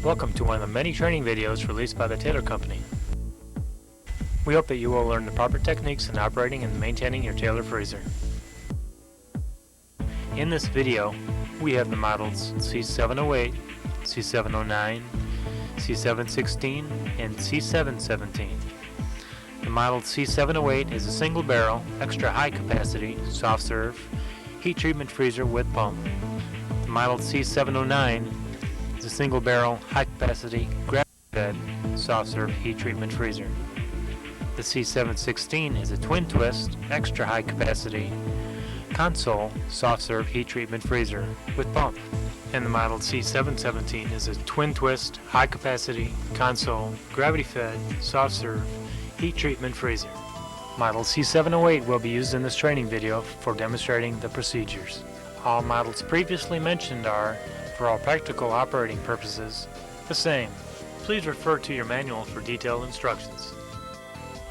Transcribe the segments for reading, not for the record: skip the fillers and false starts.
Welcome to one of the many training videos released by the Taylor Company. We hope that you will learn the proper techniques in operating and maintaining your Taylor freezer. In this video, we have the models C708, C709, C716, and C717. The model C708 is a single barrel, extra high capacity, soft serve, heat treatment freezer with pump. The model C709 is a single barrel, high capacity, gravity fed, soft serve heat treatment freezer. The C716 is a twin twist, extra high capacity, console, soft serve heat treatment freezer with pump. And the model C717 is a twin twist, high capacity, console, gravity fed, soft serve heat treatment freezer. Model C708 will be used in this training video for demonstrating the procedures. All models previously mentioned are, for all practical operating purposes, the same. Please refer to your manual for detailed instructions.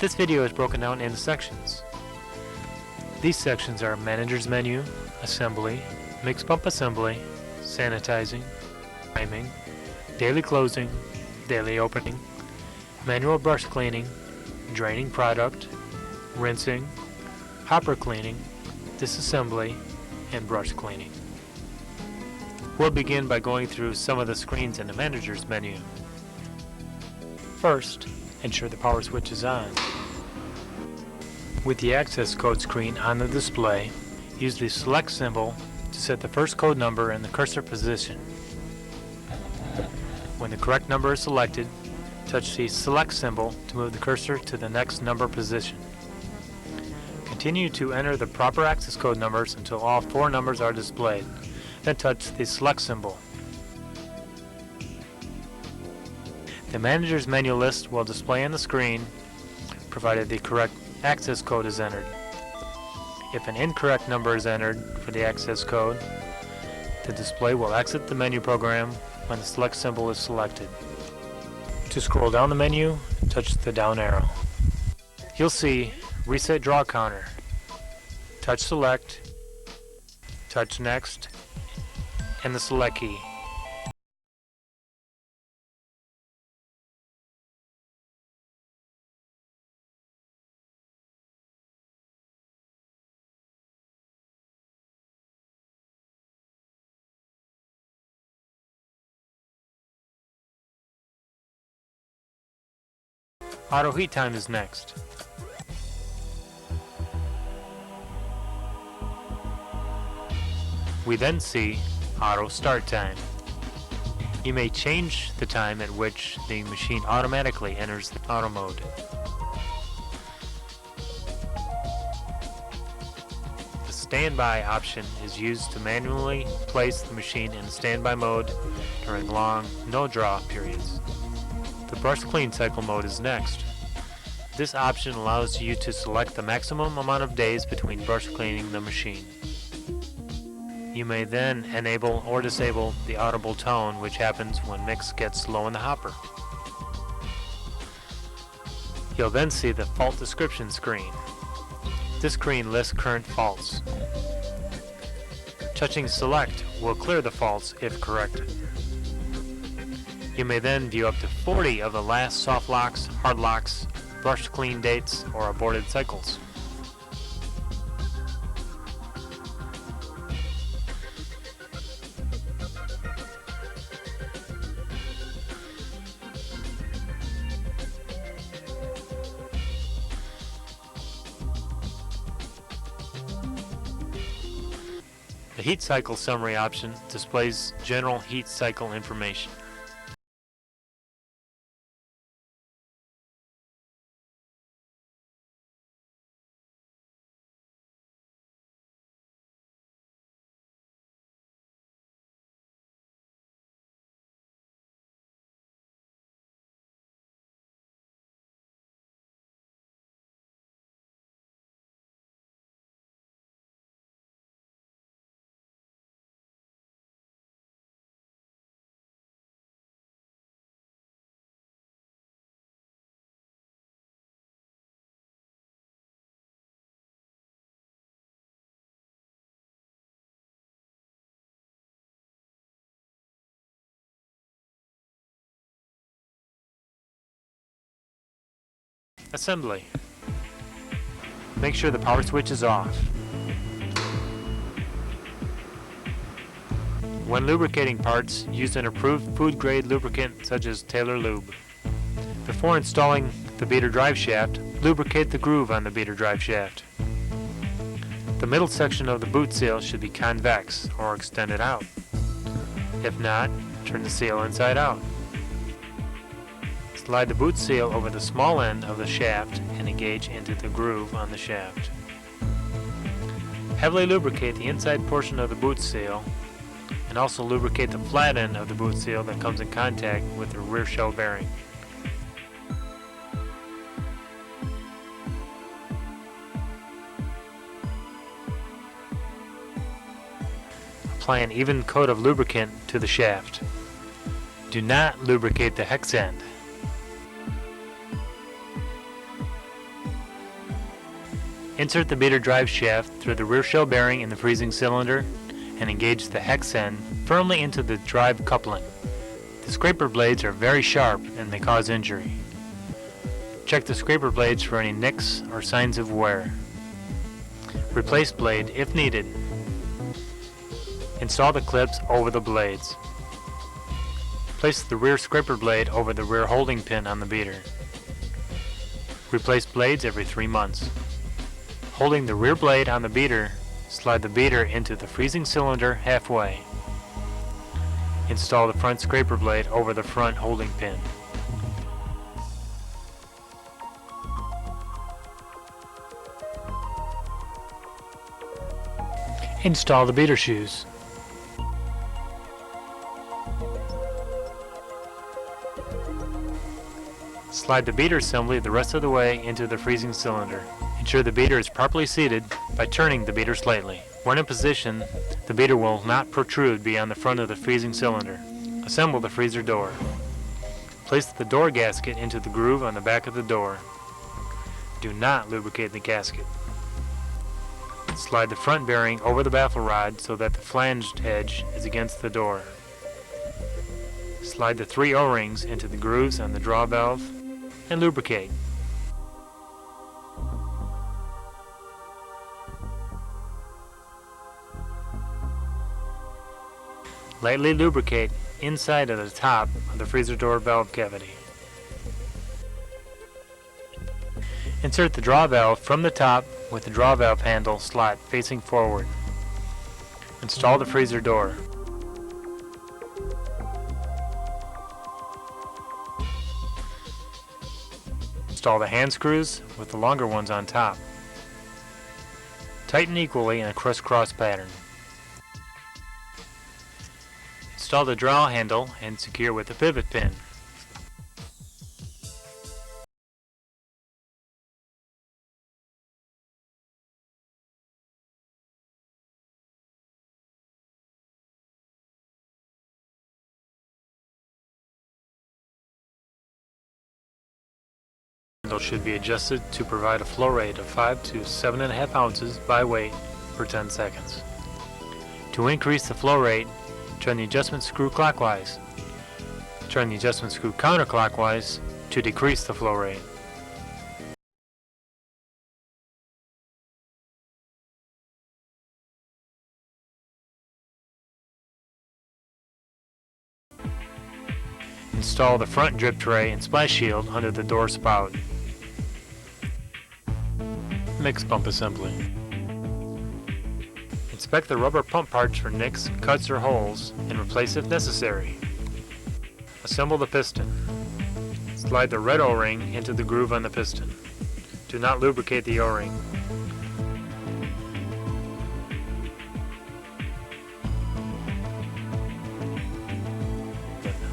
This video is broken down into sections. These sections are Manager's Menu, Assembly, Mixed Pump Assembly, Sanitizing, Priming, Daily Closing, Daily Opening, Manual Brush Cleaning, Draining Product, Rinsing, Hopper Cleaning, Disassembly, and Brush Cleaning. We'll begin by going through some of the screens in the Manager's Menu. First, ensure the power switch is on. With the access code screen on the display, use the select symbol to set the first code number and the cursor position. When the correct number is selected, touch the select symbol to move the cursor to the next number position. Continue to enter the proper access code numbers until all four numbers are displayed. Then touch the select symbol. The Manager's Menu list will display on the screen, provided the correct access code is entered. If an incorrect number is entered for the access code, the display will exit the menu program when the select symbol is selected. To scroll down the menu, touch the down arrow. You'll see Reset Draw Counter. Touch Select, touch Next, and the Select key. Auto heat time is next. We then see auto start time. You may change the time at which the machine automatically enters the auto mode. The standby option is used to manually place the machine in standby mode during long no draw periods. The brush clean cycle mode is next. This option allows you to select the maximum amount of days between brush cleaning the machine. You may then enable or disable the audible tone, which happens when mix gets low in the hopper. You'll then see the fault description screen. This screen lists current faults. Touching select will clear the faults if corrected. You may then view up to 40 of the last soft locks, hard locks, brush clean dates, or aborted cycles. The heat cycle summary option displays general heat cycle information. Assembly. Make sure the power switch is off. When lubricating parts, use an approved food-grade lubricant such as Taylor Lube. Before installing the beater drive shaft, lubricate the groove on the beater drive shaft. The middle section of the boot seal should be convex or extended out. If not, turn the seal inside out. Slide the boot seal over the small end of the shaft and engage into the groove on the shaft. Heavily lubricate the inside portion of the boot seal and also lubricate the flat end of the boot seal that comes in contact with the rear shell bearing. Apply an even coat of lubricant to the shaft. Do not lubricate the hex end. Insert the beater drive shaft through the rear shell bearing in the freezing cylinder and engage the hex end firmly into the drive coupling. The scraper blades are very sharp and may cause injury. Check the scraper blades for any nicks or signs of wear. Replace blade if needed. Install the clips over the blades. Place the rear scraper blade over the rear holding pin on the beater. Replace blades every 3 months. Holding the rear blade on the beater, slide the beater into the freezing cylinder halfway. Install the front scraper blade over the front holding pin. Install the beater shoes. Slide the beater assembly the rest of the way into the freezing cylinder. Ensure the beater is properly seated by turning the beater slightly. When in position, the beater will not protrude beyond the front of the freezing cylinder. Assemble the freezer door. Place the door gasket into the groove on the back of the door. Do not lubricate the gasket. Slide the front bearing over the baffle rod so that the flanged edge is against the door. Slide the 3 O-rings into the grooves on the draw valve and lubricate. Lightly lubricate inside of the top of the freezer door valve cavity. Insert the draw valve from the top with the draw valve handle slot facing forward. Install the freezer door. Install the hand screws with the longer ones on top. Tighten equally in a crisscross pattern. Install the dowel handle and secure with a pivot pin. Handle should be adjusted to provide a flow rate of 5 to 7.5 ounces by weight per 10 seconds. To increase the flow rate, turn the adjustment screw clockwise. Turn the adjustment screw counterclockwise to decrease the flow rate. Install the front drip tray and splash shield under the door spout. Mix pump assembly. Inspect the rubber pump parts for nicks, cuts, or holes, and replace if necessary. Assemble the piston. Slide the red O-ring into the groove on the piston. Do not lubricate the O-ring.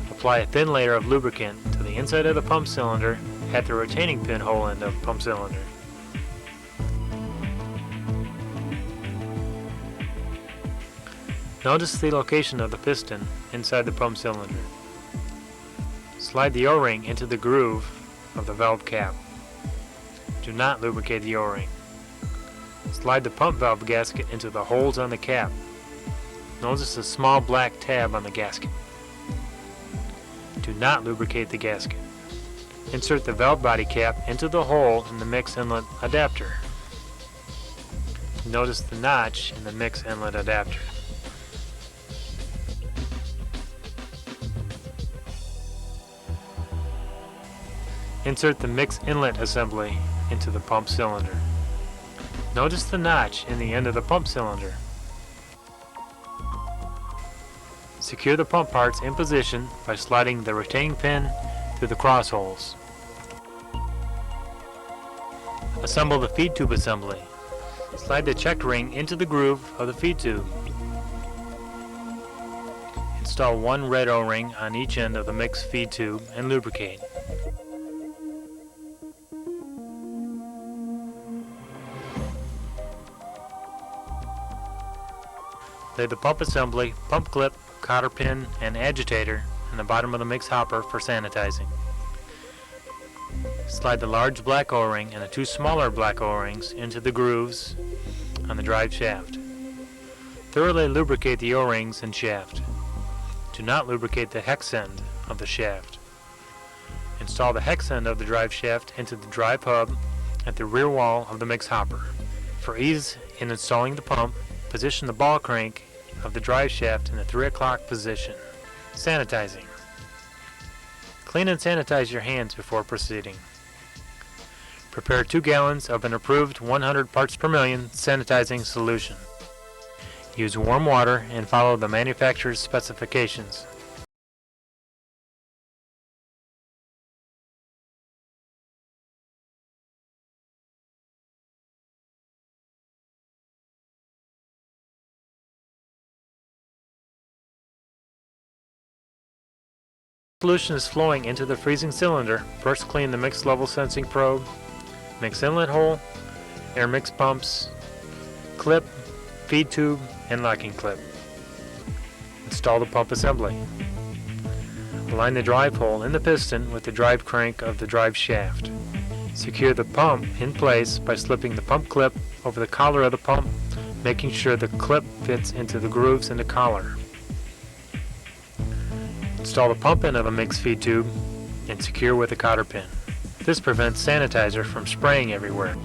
Apply a thin layer of lubricant to the inside of the pump cylinder at the retaining pin hole end of pump cylinder. Notice the location of the piston inside the pump cylinder. Slide the O-ring into the groove of the valve cap. Do not lubricate the O-ring. Slide the pump valve gasket into the holes on the cap. Notice a small black tab on the gasket. Do not lubricate the gasket. Insert the valve body cap into the hole in the mix inlet adapter. Notice the notch in the mix inlet adapter. Insert the mix inlet assembly into the pump cylinder. Notice the notch in the end of the pump cylinder. Secure the pump parts in position by sliding the retaining pin through the cross holes. Assemble the feed tube assembly. Slide the check ring into the groove of the feed tube. Install one red O-ring on each end of the mixed feed tube and lubricate. Lay the pump assembly, pump clip, cotter pin, and agitator on the bottom of the mix hopper for sanitizing. Slide the large black O-ring and the two smaller black O-rings into the grooves on the drive shaft. Thoroughly lubricate the O-rings and shaft. Do not lubricate the hex end of the shaft. Install the hex end of the drive shaft into the drive hub at the rear wall of the mix hopper. For ease in installing the pump, position the ball crank of the drive shaft in the 3 o'clock position. Sanitizing. Clean and sanitize your hands before proceeding. Prepare 2 gallons of an approved 100 parts per million sanitizing solution. Use warm water and follow the manufacturer's specifications. Solution is flowing into the freezing cylinder. First clean the mix level sensing probe, mix inlet hole, air mix pumps, clip, feed tube, and locking clip. Install the pump assembly. Align the drive hole in the piston with the drive crank of the drive shaft. Secure the pump in place by slipping the pump clip over the collar of the pump, making sure the clip fits into the grooves in the collar. Install the pump end of a mixed feed tube and secure with a cotter pin. This prevents sanitizer from spraying everywhere.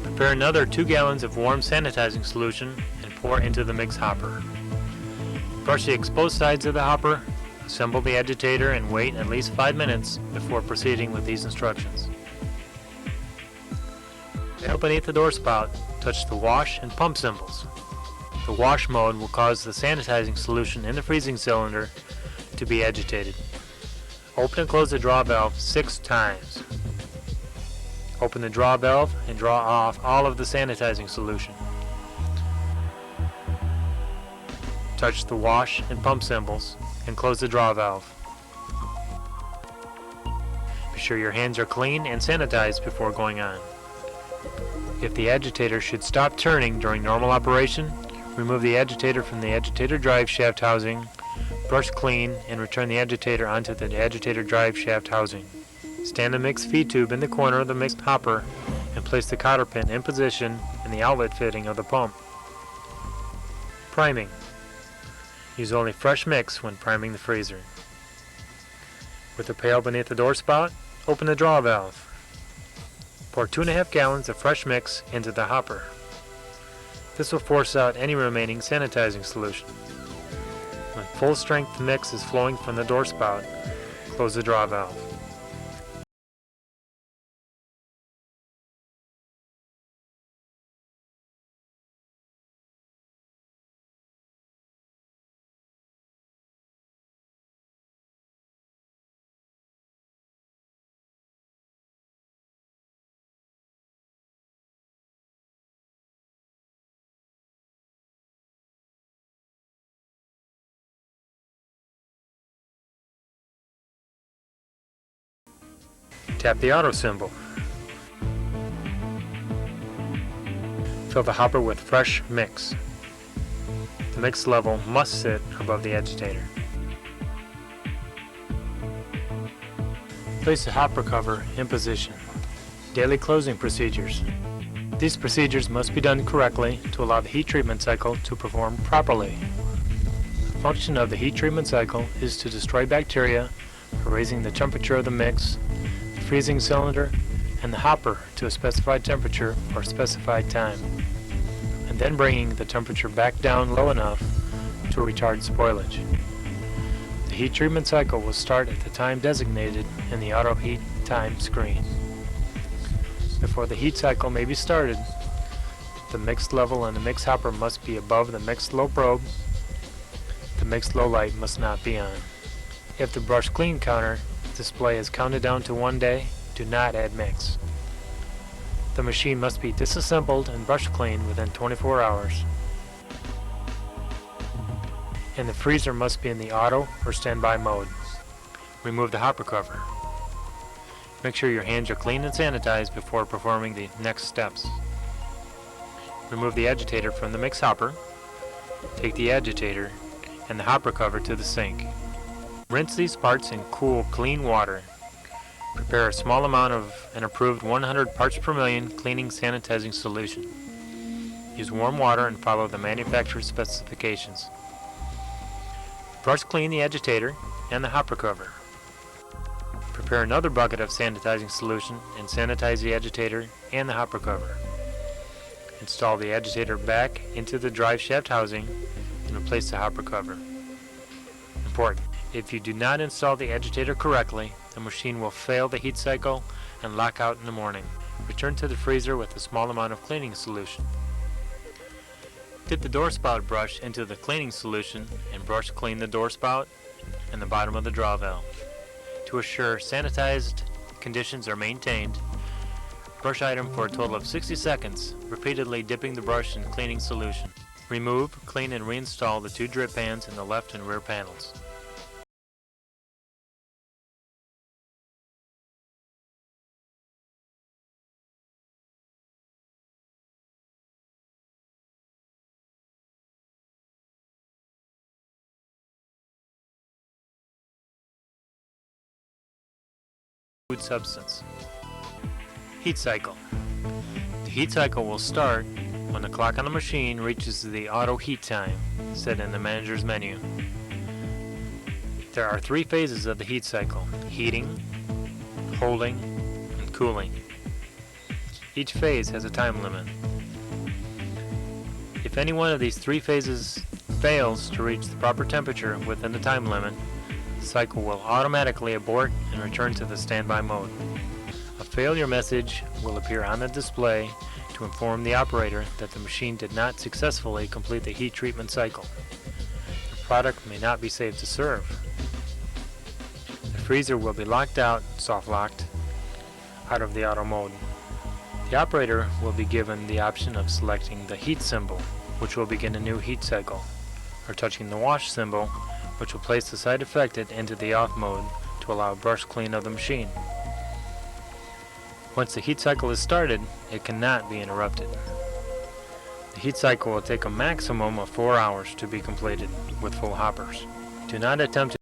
Prepare another 2 gallons of warm sanitizing solution and pour into the mix hopper. Brush the exposed sides of the hopper, assemble the agitator, and wait at least 5 minutes before proceeding with these instructions. Now beneath the door spout, touch the wash and pump symbols. The wash mode will cause the sanitizing solution in the freezing cylinder to be agitated. Open and close the draw valve 6 times. Open the draw valve and draw off all of the sanitizing solution. Touch the wash and pump symbols and close the draw valve. Be sure your hands are clean and sanitized before going on. If the agitator should stop turning during normal operation, remove the agitator from the agitator drive shaft housing, brush clean, and return the agitator onto the agitator drive shaft housing. Stand the mixed feed tube in the corner of the mixed hopper and place the cotter pin in position in the outlet fitting of the pump. Priming. Use only fresh mix when priming the freezer. With the pail beneath the door spout, open the draw valve. Pour 2.5 gallons of fresh mix into the hopper. This will force out any remaining sanitizing solution. When full strength mix is flowing from the door spout, close the draw valve. Tap the auto symbol. Fill the hopper with fresh mix. The mix level must sit above the agitator. Place the hopper cover in position. Daily closing procedures. These procedures must be done correctly to allow the heat treatment cycle to perform properly. The function of the heat treatment cycle is to destroy bacteria for raising the temperature of the mix, the freezing cylinder, and the hopper to a specified temperature or specified time, and then bringing the temperature back down low enough to retard spoilage. The heat treatment cycle will start at the time designated in the auto heat time screen. Before the heat cycle may be started, the mix level and the mix hopper must be above the mix low probe. The mix low light must not be on. If the brush clean counter display is counted down to 1 day, do not add mix. The machine must be disassembled and brush cleaned within 24 hours. And the freezer must be in the auto or standby mode. Remove the hopper cover. Make sure your hands are clean and sanitized before performing the next steps. Remove the agitator from the mix hopper. Take the agitator and the hopper cover to the sink. Rinse these parts in cool, clean water. Prepare a small amount of an approved 100 parts per million cleaning sanitizing solution. Use warm water and follow the manufacturer's specifications. Brush clean the agitator and the hopper cover. Prepare another bucket of sanitizing solution and sanitize the agitator and the hopper cover. Install the agitator back into the drive shaft housing and replace the hopper cover. Important: if you do not install the agitator correctly, the machine will fail the heat cycle and lock out in the morning. Return to the freezer with a small amount of cleaning solution. Dip the door spout brush into the cleaning solution and brush clean the door spout and the bottom of the draw valve. To assure sanitized conditions are maintained, brush item for a total of 60 seconds, repeatedly dipping the brush in cleaning solution. Remove, clean, and reinstall the 2 drip pans in the left and rear panels. Food substance. Heat cycle. The heat cycle will start when the clock on the machine reaches the auto heat time set in the manager's menu. There are 3 phases of the heat cycle: heating, holding, and cooling. Each phase has a time limit. If any one of these 3 phases fails to reach the proper temperature within the time limit, the cycle will automatically abort and return to the standby mode. A failure message will appear on the display to inform the operator that the machine did not successfully complete the heat treatment cycle. The product may not be safe to serve. The freezer will be locked out, soft locked, out of the auto mode. The operator will be given the option of selecting the heat symbol, which will begin a new heat cycle, or touching the wash symbol, which will place the side affected into the off mode to allow brush clean of the machine. Once the heat cycle is started, it cannot be interrupted. The heat cycle will take a maximum of 4 hours to be completed with full hoppers. Do not attempt